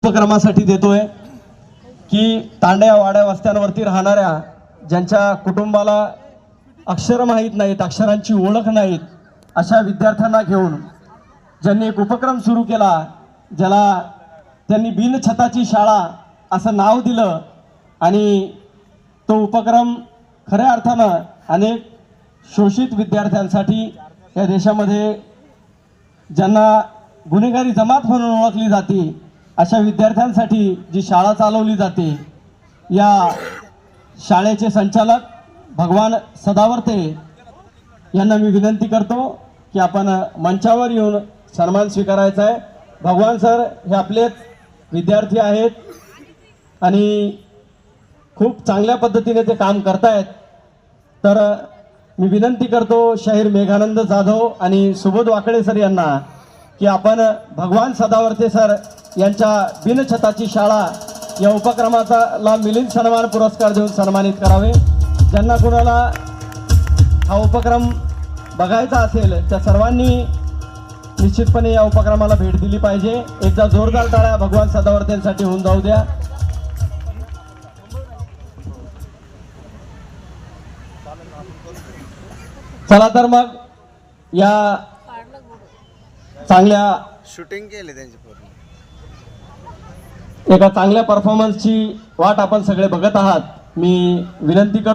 उपक्रमासाठी देतोय की तांड्या वाड्या वस्त्यांवरती राहणाऱ्या ज्यांच्या कुटुंबाला अक्षर माहीत नाहीत, अक्षरांची ओळख नाहीत, अशा विद्यार्थ्यांना घेऊन ज्यांनी एक उपक्रम सुरू केला, ज्याला त्यांनी बिनछताची शाळा असं नाव दिलं आणि तो उपक्रम खऱ्या अर्थानं अनेक शोषित विद्यार्थ्यांसाठी या देशामध्ये ज्यांना गुन्हेगारी जमात म्हणून ओळखली जाते अशा विद्यार्थ्यांसाठी जी शाळा चालवली जाते, या शाळेचे संचालक भगवान सदावर्ते यांना मी विनंती करतो की आपण मंचावर येऊन सन्मान स्वीकारायचा आहे। भगवान सर हे आपलेच विद्यार्थी आहेत आणि खूप चांगल्या पद्धतीने ते काम करतायत। तर मी विनंती करतो शाहीर मेघानंद जाधव आणि सुबोध वाकडे सर यांना की आपण भगवान सदावर्ते सर यांच्या बिनछताची शाळा या उपक्रमाचा मिलिंद सन्मान पुरस्कार देऊन सन्मानित करावे। ज्यांना कोणाला हा उपक्रम बघायचा असेल त्या सर्वांनी निश्चितपणे या उपक्रमाला भेट दिली पाहिजे। एकदा जोरदार टाळ्या भगवान सदावर्तेंसाठी होऊन जाऊ द्या। चला तर मग या चांगल्या शूटिंग केली त्यांची पूर्ण एका चांगल्या परफॉर्मन्सची वाट आपण सगळे बघत आहात। मी विनंती करतो